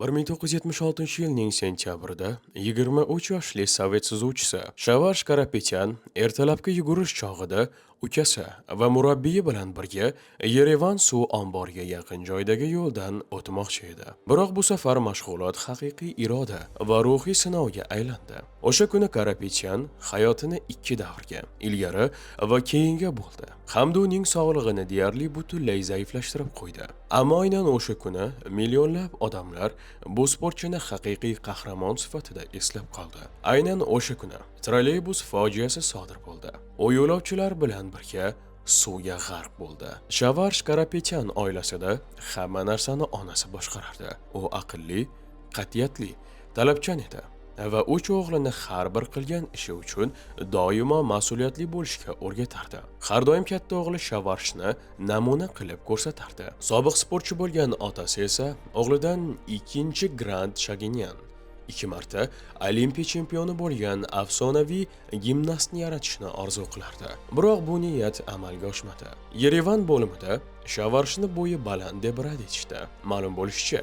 1976-yilning sentyabrida 23 yoshli sovet suzuvchisi Shavash Karapetyan ertalabki yugurish chog'ida ukasi va murabbiyi bilan birga Yerevan suv omboriga yaqin joydagi yo'ldan o'tmoqchi edi. Biroq bu safar mashg'ulot haqiqiy iroda va ruhiy sinovga aylandi. O'sha kuni Karapetyan hayotini ikki davrga, ilgari va keyinga bo'ldi, hamda uning sog'lig'ini deyarli butunlay zaiflashtirib qo'ydi. Ammo aynan o'sha kuni millionlab odamlar bu sportchini haqiqiy qahramon sifatida eslab qoldi. Aynan o'sha kuni trolleybus fojiasi sodir bo'ldi. U yo'lovchilar bilan birga suvga g'arq bo'ldi. Shavash Karapetyan oilasida hamma narsani onasi boshqarardi. U aqlli, qat'iyatli, talabchan edi va uch o'g'lini har bir qilgan ishi uchun doimo mas'uliyatli bo'lishga o'rgatardi. Har doim katta o'g'li Shavashni namuna qilib ko'rsatardi. Sobiq sportchi bo'lgan otasi esa o'g'lidan ikkinchi Grand Shaginyan, 2 marta Olimpiya chempioni bo'lgan afsonaviy gimnastni yaratishni orzu qilardi. Biroq bu niyat amalga oshmadi. Yerevan bo'limida Shavashni bo'yi baland deb rad etishdi. Ma'lum bo'lishicha,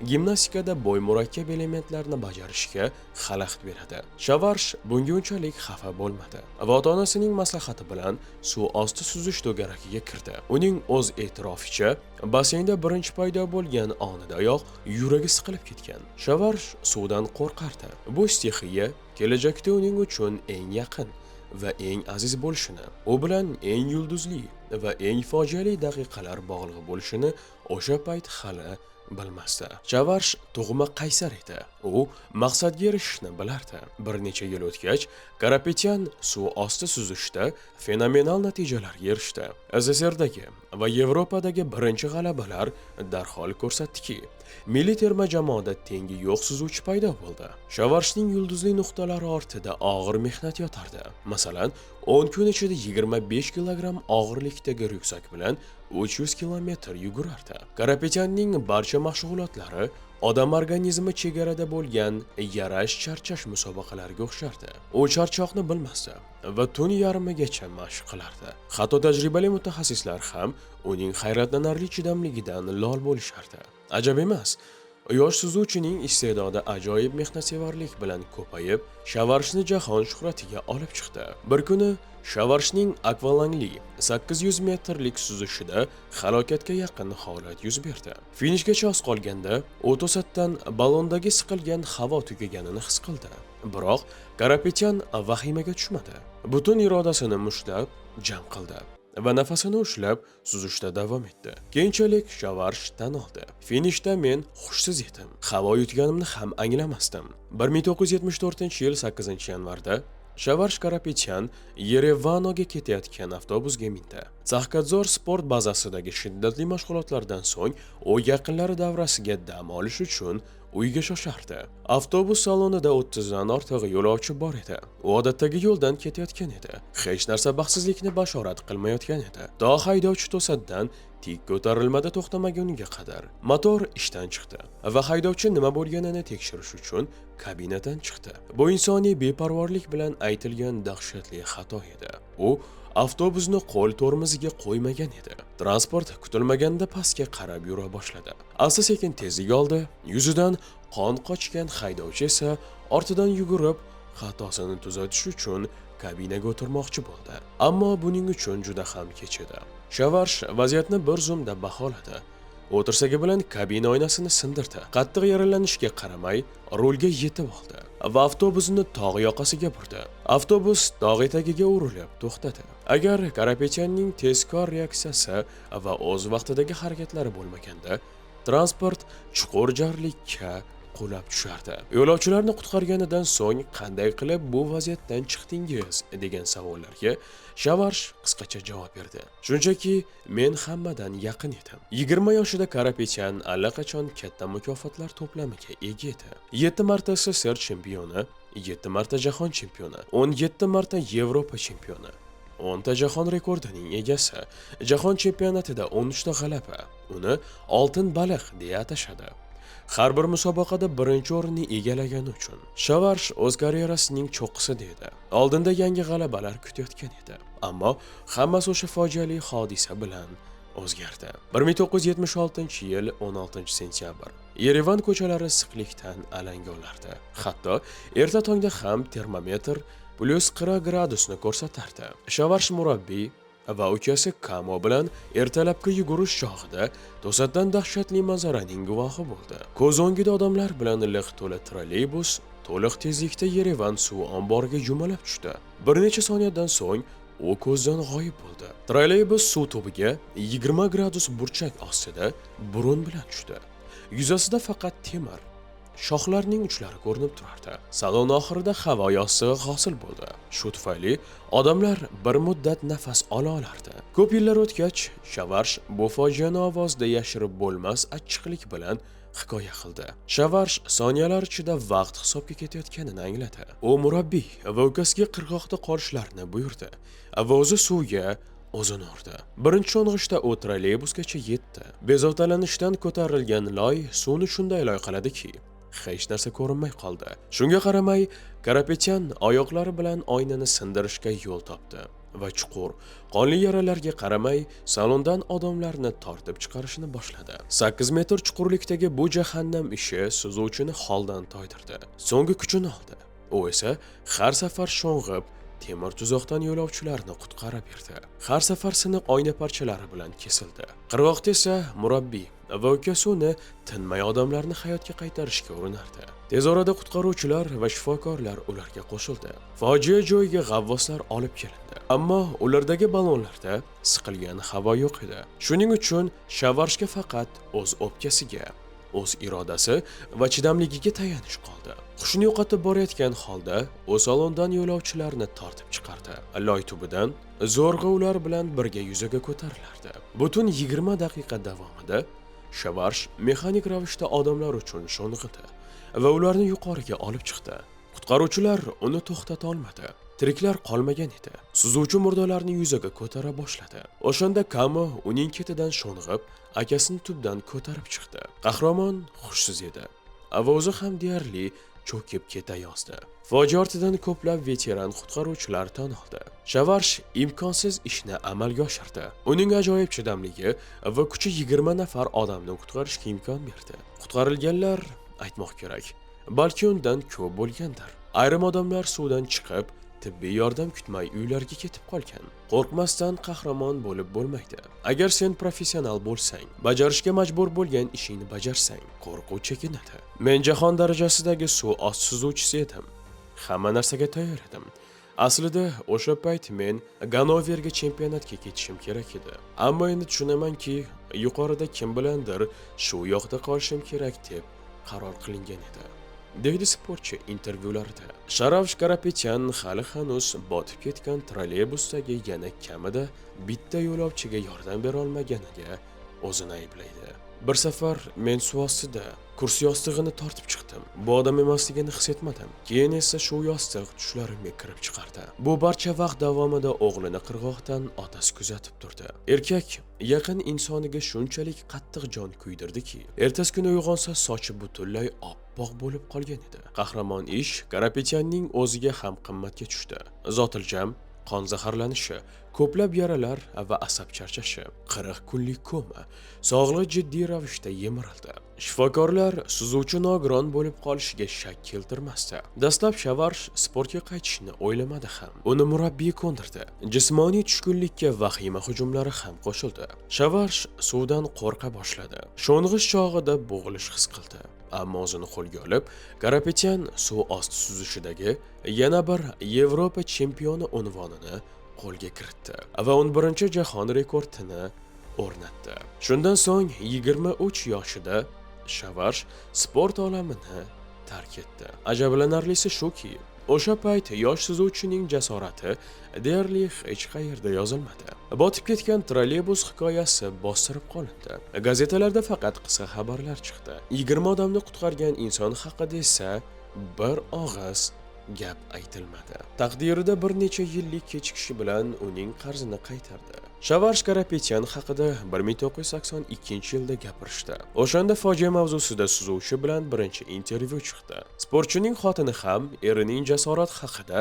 gimnastikada bo'y murakkab elementlarni bajarishga xalaqit beradi. Shavash bunga unchalik xafa bo'lmadi va ota-onasining maslahati bilan suv osti suzish to'garagiga kirdi. Uning o'z e'tiroficha, basseynda birinchi paydo bo'lgan onidayoq yuragi siqilib ketgan. Shavash suvdan qo'rqardi. Bu stixiya kelajakda uning uchun eng yaqin va eng aziz bo'lishini, u bilan eng yulduzli va eng fojiali daqiqalar bog'liq bo'lishini o'sha payt hali bilmasdi. Shavash tug'ma qaysar edi. U maqsadga erishishni bilardi. Bir necha yil o'tgach, Karapetyan suv osti suzishda fenomenal natijalarga erishdi. SSRdagi va Yevropadagi birinchi g'alabalar darhol ko'rsatdiki, milliy terma jamoada tengi yo'q suzuvchi paydo bo'ldi. Shavashning yulduzli nuqtalari ortida og'ir mehnat yotardi. Masalan, 10 kun ichida 25 kilogramm og'irlikdagi ryukzak bilan 300 kilometr yugurardi. Karapetyanning barcha mashg'ulotlari odam organizmi chegarada bo'lgan yarash-charchash musobaqalariga o'xshardi. U charchoqni bilmasdi va tun yarmigacha mashq qilardi. Hatto tajribali mutaxassislar ham uning hayratlanarli chidamligidan lol bo'lishardi. Ajab emas, yosh suzuvchining iste'dodi ajoyib mehnatsevarlik bilan ko'payib, Shavashni jahon shuhratiga olib chiqdi. Bir kuni Shavashning akvalangli 800 metrlik suzishida halokatga yaqin holat yuz berdi. Finishgacha oz qolganda, u to'satdan ballondagi siqilgan havo tugaganini his qildi. Biroq Karapetyan vahimaga tushmadi. Butun irodasini mushlab jam qildi va nafasini ushlab suzishda davom etdi. Keyinchalik Shavash tan oldi. Finishda men xushsiz edim. Havo yutganimni ham anglamasdim. 1974-yil 8-yanvarda Shavash Karapetyan Yerevanoga ketayotgan avtobusga mindi. Saxkadzor sport bazasidagi shiddatli mashg'ulotlardan so'ng u yaqinlari davrasiga dam olish uchun uyga shoshardi. Avtobus salonida 30 dan ortiq yo'lovchi bor edi. U odatdagi yo'ldan ketayotgan edi. Hech narsa baxtsizlikni bashorat qilmayotgan edi. To haydovchi to'satdan tik ko'tarilmada to'xtamaguniga qadar motor ishdan chiqdi va haydovchi nima bo'lganini tekshirish uchun kabinadan chiqdi. Bu insoniy beparvorlik bilan aytilgan dahshatli xato edi. U avtobusni qo'l tormoziga qo'ymagan edi. Transport kutilmaganda pastga qarab yura boshladi. Asta-sekin tezlik oldi. Yuzidan qon qochgan haydovchi esa ortidan yugurib, xatosini tuzatish uchun kabinaga o'tirmoqchi bo'ldi. Ammo buning uchun juda ham kech edi. Shavash vaziyatni bir zumda baholadi. O'tirsagi bilan kabina oynasini sindirdi. Qattiq yaralanishga qaramay, rulga yetib oldi va avtobusni tog' yoqasiga burdi. Avtobus tog' etagiga urilib to'xtadi. Agar Karapetyanning tezkor reaksiyasi va o'z vaqtidagi harakatlari bo'lmaganda, transport chuqur jarlikka qulab tushardi. Yo'lovchilarni qutqarganidan so'ng qanday qilib bu vaziyatdan chiqdingiz degan savollarga Shavash qisqacha javob berdi. Shunchaki men hammadan yaqin edim. 20 yoshida Karapetyan allaqachon katta mukofotlar to'plamiga ega edi. 7 marta SSR chempioni, 7 marta jahon chempioni, 17 marta Yevropa chempioni, 10 ta jahon rekordining egasi. Jahon chempionatida 13 ta g'alaba. Uni oltin baliq deya atashadi. Har bir musobaqada birinchi o'rinni egallagani uchun Shavash o'z karyerasining cho'qqisida edi. Oldinda yangi g'alabalar kutayotgan edi. Ammo hammasi o'sha fojiali hodisa bilan o'zgardi. 1976-yil 16-sentyabr. Yerevan ko'chalari issiqlikdan alanga olardi. Hatto erta tongda ham termometr +40 gradusni ko'rsatardi. Shavarsh murabbiy va ukasi Kamo bilan ertalabki yugurish chog'ida to'satdan dahshatli manzaraning guvohi bo'ldi. Ko'z o'ngida odamlar bilan liq to'la trolleybus to'liq tezlikda Yerevan suv omboriga yumalab tushdi. Bir necha soniyadan so'ng u ko'zdan g'oyib bo'ldi. Trolleybus suv tubiga 20 gradus burchak ostida burun bilan tushdi. Yuzasida faqat temir, shoxlarning uchlari ko'rinib turardi. Salon oxirida havo yossig'i hosil bo'ldi. Shu tufayli odamlar bir muddat nafas ola olardi. Ko'p yillar o'tgach, Shavarsh bu fojiani ovozda yashirib bo'lmas achchiqlik bilan hikoya qildi. Shavarsh soniyalar ichida vaqt hisobga ketayotganini angladi. U murabbiy va ukasiga qirg'oqda qolishlarini buyurdi va o'zi suvga o'zini urdi. Birinchi sho'ng'ishda u trolleybusgacha yetdi. Bezovtalanishdan ko'tarilgan loy suvni shunday loy qiladiki, hech narsa ko'rinmay qoldi. Shunga qaramay, Karapetyan oyoqlari bilan oynani sindirishga yo'l topdi va chuqur, qonli yaralarga qaramay, salondan odamlarni tortib chiqarishni boshladi. 8 metr chuqurlikdagi bu jahannam ishi suzuvchini holdan toydirdi. So'nggi kuchini oldi. U esa har safar sho'ng'ib, temir tuzoqdan yo'lovchilarni qutqarib berdi. Har safar siniq oyna parchalari bilan kesildi. Qirg'oqda esa murabbiy va ukasi uni tinmay odamlarni hayotga qaytarishga urinardi. Tez orada qutqaruvchilar va shifokorlar ularga qo'shildi. Fojia joyiga g'avvoslar olib kelindi. Ammo ulardagi ballonlarda siqilgan havo yo'q edi. Shuning uchun Shavarshga faqat o'z o'pkasiga, o'z irodasi va chidamligiga tayanish qoldi. Hushini yo'qotib borayotgan holda u salondan yo'lovchilarni tortib chiqardi. Loy tubidan zo'rg'a ular bilan birga yuzaga ko'tarilardi. Butun 20 daqiqa davomida Shavarsh mexanik ravishda odamlar uchun sho'ng'idi va ularni yuqoriga olib chiqdi. Qutqaruvchilar uni to'xtata olmadi. Tiriklar qolmagan edi. Suzuvchi murdalarni yuzaga ko'tara boshladi. O'shanda Kamo uning ketidan sho'ng'ib, akasini tubdan ko'tarib chiqdi. Qahramon xushsiz edi. Va o'zi ham deyarli cho'kib ketayozdi. Fojia ortidan ko'plab veteran qutqaruvchilar tan oldi. Shavarsh imkonsiz ishni amalga oshirdi. Uning ajoyib chidamligi va kuchi 20 nafar odamni qutqarishga imkon berdi. Qutqarilganlar, aytmoq kerak, balki undan ko'p bo'lgandir. Ayrim odamlar suvdan chiqib, tibbiy yordam kutmay uylariga ketib qolgan. Qo'rqmasdan qahramon bo'lib bo'lmaydi. Agar sen professional bo'lsang, bajarishga majbur bo'lgan ishingni bajarsang, qo'rquv chekinadi. Men jahon darajasidagi suv osti suzuvchisi edim. Hamma narsaga tayyor edim. Aslida o'sha payt men Ganoverga chempionatga ketishim kerak edi. Ammo endi tushunamanki, yuqorida kim bilandir shu yoqda qolishim kerak deb qaror qilingan edi. deydi sportchi intervyularida. Sharavsh Karapetyan hali hanuz botib ketgan trolleybusdagi yana kamida bitta yo'lovchiga yordam bera olmaganiga o'zini ayblaydi. Bir safar men suv ostida kursi yostig'ini tortib chiqdim. Bu odam emasligini his etmadim. Keyin esa shu yostiq tushlarimga kirib chiqardi. Bu barcha vaqt davomida o'g'lini qirg'oqdan otasi kuzatib turdi. Erkak yaqin insoniga shunchalik qattiq jon kuydirdiki, ertasi kuni uyg'onsa sochi butunlay oppoq bo'lib qolgan edi. Qahramon ish Karapetyanning o'ziga ham qimmatga tushdi. Zotiljam, qon zaharlanishi, ko'plab yaralar va asab charchashi, 40 kunlik koma, sog'lig'i jiddiy ravishda yemirildi. Shifokorlar suzuvchi nogiron bo'lib qolishiga shak keltirmasdi. Dastlab Shavarsh sportga qaytishni o'ylamadi ham. Uni murabbiy ko'ndirdi. Jismoniy tushkunlikka vahima hujumlari ham qo'shildi. Shavarsh suvdan qo'rqa boshladi. Sho'ng'ish chog'ida bo'g'ilish his qildi. Ammo o'zini qo'lga olib, Karapetyan suv osti suzishidagi yana bir Yevropa chempioni unvonini qo'lga kiritdi va 11-jahon rekordini o'rnatdi. Shundan so'ng 23 yoshida Shavarsh sport olamini tark etdi. Ajablanarlisi shuki, o'sha payt yosh suzuvchining jasorati deyarli hech qayerda yozilmadi. Botib ketgan trolleybus hikoyasi bostirib qolindi. Gazetalarda faqat qisqa xabarlar chiqdi. 20 odamni qutqargan inson haqida esa bir og'iz gap aytilmadi. Taqdirida bir necha yillik kechikishi bilan uning qarzini qaytardi. Shavarsh Karapetyan haqida 1982-yilda gapirishdi. O'shanda fojia mavzusida suzuvchi bilan birinchi intervyu chiqdi. Sportchining xotini ham erining jasorat haqida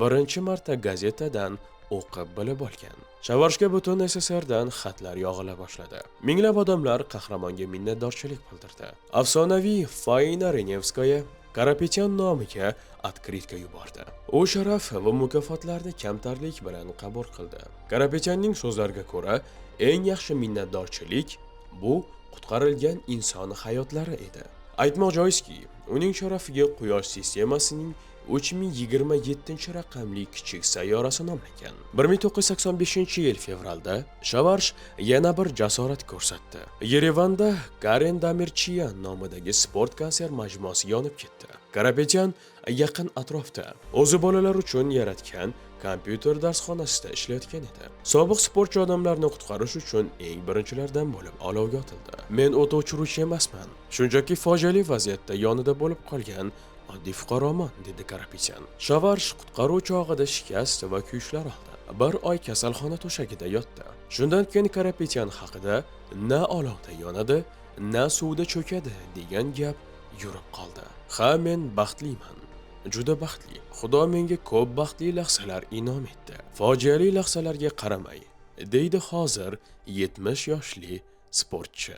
birinchi marta gazetadan o'qib bilib olgan. Shavarshga butun SSRdan xatlar yog'ila boshladi. Minglab odamlar qahramonga minnatdorchilik bildirdi. Afsonaviy Faina Renevskaya Karapetyan nomiga otkritka yubordi. U sharaf va mukofotlarni kamtarlik bilan qabul qildi. Karapetyanning so'zlariga ko'ra, eng yaxshi minnatdorchilik bu qutqarilgan inson hayotlari edi. Aytmoq joizki, uning sharafiga Quyosh sistemasining 3027-raqamli kichik sayyorasi nomlangan. 1985-yil fevralda Shavarsh yana bir jasorat ko'rsatdi. Yerevanda Karen Damirchiyan nomidagi sport konsert majmuasi yonib ketdi. Karapetyan yaqin atrofda o'zi bolalar uchun yaratgan kompyuter darsxonasida ishlayotgan edi. Sobiq sportchi odamlarni qutqarish uchun eng birinchilardan bo'lib olovga otildi. Men o't o'chiruvchi emasman, shunchaki fojiali vaziyatda yonida bo'lib qolgan oddiy fuqaroman, dedi Karapetyan. Shavarsh qutqaruv chog'ida shikast va kuyishlar oldi. Bir oy kasalxona to'shagida yotdi. Shundan keyin Karapetyan haqida na olovda yonadi, na suvda cho'kadi degan gap yurib qoldi. Ha, men baxtliman. Juda baxtli. Xudo menga ko'p baxtli lahzalar inom etdi. Fojiali lahzalarga qaramay, deydi hozir 70 yoshli sportchi.